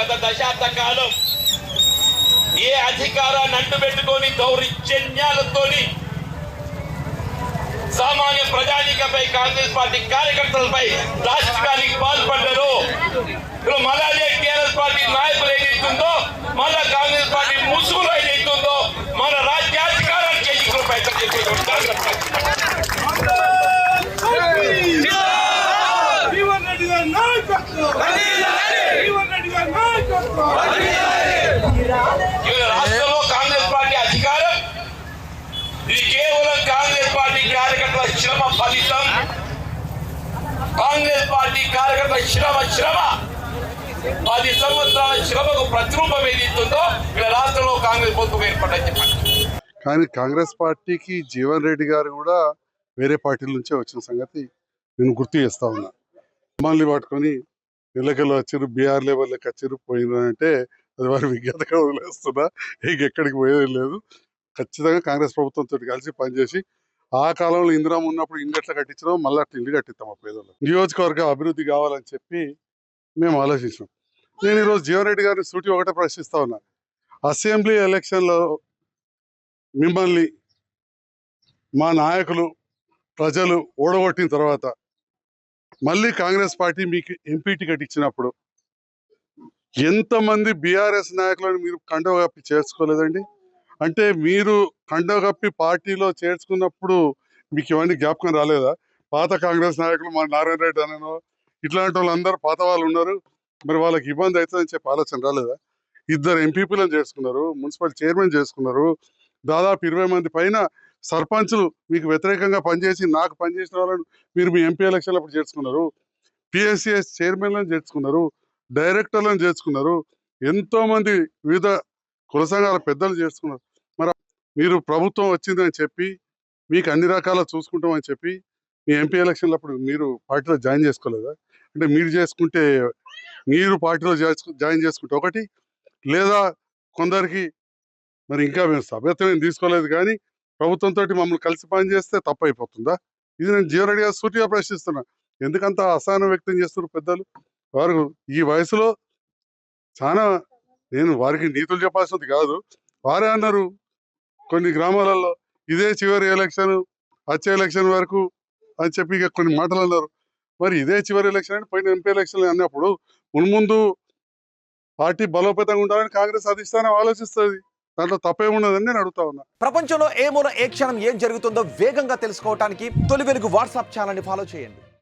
గత దశాబ్ద కాలం ఏ అధికారాన్ని అంటుపెట్టుకొని దౌర్జన్యాలతోని సామాన్య ప్రజానికపై కాంగ్రెస్ పార్టీ కార్యకర్తలపై రాష్ట్రానికి పాల్పడ్డారు. ఇప్పుడు మళ్ళా టీఆర్ఎస్ పార్టీ నాయకులు ఏదైతుందో, మళ్ళా కాంగ్రెస్ పార్టీ ముసుగులో ఏదైతుందో మన రాజ్యాధికారాన్ని చేయించుకునే ప్రయత్నం చేస్తున్నారు. రాష్ట్రంలో కాంగ్రెస్ పార్టీ అధికారం ఇది కేవలం కాంగ్రెస్ పార్టీ కార్యకర్తల శ్రమ ఫలితం. కాంగ్రెస్ పార్టీ కార్యకర్తల శ్రమ 10 సంవత్సరాల శ్రమకు ప్రతిరూపం ఏదైతుందో ఇక్కడ రాష్ట్రంలో కాంగ్రెస్ ప్రభుత్వం ఏర్పడని చెప్పండి. కానీ కాంగ్రెస్ పార్టీకి జీవన్ రెడ్డి గారు కూడా వేరే పార్టీల నుంచే వచ్చిన సంగతి నేను గుర్తు చేస్తా ఉన్నా. మమ్మల్ని పట్టుకొని ఎల్లకెళ్ళి వచ్చారు, బీఆర్ లెవెల్లోకి వచ్చారు, పోయినంటే అది వారి విజ్ఞతగా వదిలేస్తున్నా. ఎక్కడికి పోయేది లేదు. ఖచ్చితంగా కాంగ్రెస్ ప్రభుత్వంతో కలిసి పనిచేసి ఆ కాలంలో ఇందిరామ ఉన్నప్పుడు ఇల్లు ఎట్లా కట్టించినాం మళ్ళీ అట్లా ఇల్లు కట్టిస్తాం. ఆ పేదలు నియోజకవర్గ అభివృద్ధి కావాలని చెప్పి మేము ఆలోచించినాం. నేను ఈరోజు జీవన్ రెడ్డి గారిని సూటి ఒకటే ప్రశ్నిస్తా ఉన్నా. అసెంబ్లీ ఎలక్షన్లో మిమ్మల్ని మా నాయకులు ప్రజలు ఓడగొట్టిన తర్వాత మళ్ళీ కాంగ్రెస్ పార్టీ మీకు ఎంపీ టికెట్ ఇచ్చినప్పుడు ఎంతమంది బీఆర్ఎస్ నాయకులను మీరు కండవ కప్పి చేర్చుకోలేదండి? అంటే మీరు కండవ కప్పి పార్టీలో చేర్చుకున్నప్పుడు మీకు ఇవన్నీ జ్ఞాపకం రాలేదా? పాత కాంగ్రెస్ నాయకులు మా నారాయణ రెడ్డి అనో ఇట్లాంటి వాళ్ళందరూ పాత వాళ్ళు ఉన్నారు, మరి వాళ్ళకి ఇబ్బంది అవుతుందని చెప్పి ఆలోచన రాలేదా? 2 ఎంపీపీలను చేసుకున్నారు, మున్సిపల్ చైర్మన్ చేసుకున్నారు, దాదాపు 20 మంది పైన సర్పంచులు మీకు వ్యతిరేకంగా పనిచేసి నాకు పనిచేసిన వాళ్ళని మీరు మీ ఎంపీ ఎలక్షన్లు అప్పుడు చేర్చుకున్నారు, పిఎస్సిఎస్ చైర్మన్లను చేర్చుకున్నారు, డైరెక్టర్లను చేర్చుకున్నారు, ఎంతో మంది వివిధ కుల సంఘాల పెద్దలు చేర్చుకున్నారు. మరి మీరు ప్రభుత్వం వచ్చిందని చెప్పి మీకు అన్ని రకాల చూసుకుంటామని చెప్పి మీ ఎంపీ ఎలక్షన్లు అప్పుడు మీరు పార్టీలో జాయిన్ చేసుకోలేదా? అంటే మీరు చేసుకుంటే మీరు పార్టీలో జాయిన్ చేసుకుంటే ఒకటి, లేదా కొందరికి మరి ఇంకా మేము సభ్యత్వం తీసుకోలేదు కానీ ప్రభుత్వంతో మమ్మల్ని కలిసి పని చేస్తే తప్పు అయిపోతుందా? ఇది నేను జీవన్ రెడ్డి గారు సూటిగా ప్రశ్నిస్తున్నా. ఎందుకంత అసహనం వ్యక్తం చేస్తున్నారు పెద్దలు? వారు ఈ వయసులో చాలా, నేను వారికి నీతులు చెప్పాల్సింది కాదు, వారే అన్నారు కొన్ని గ్రామాలలో ఇదే చివరి ఎలక్షన్, వచ్చే ఎలక్షన్ వరకు అని చెప్పి ఇక కొన్ని మాటలు అన్నారు. మరి ఇదే చివరి ఎలక్షన్ అంటే పోయిన ఎంపీ ఎలక్షన్ అన్నప్పుడు మున్ముందు పార్టీ బలోపేతంగా ఉండాలని కాంగ్రెస్ అధిష్టానం ఆలోచిస్తుంది. దాంట్లో తప్పేమున్నదని నేను అడుగుతా ఉన్నా. ప్రపంచంలో ఏ మూల ఏ క్షణం ఏం జరుగుతుందో వేగంగా తెలుసుకోవడానికి తొలి వెలుగు వాట్సాప్ ఛానల్ని ఫాలో చేయండి.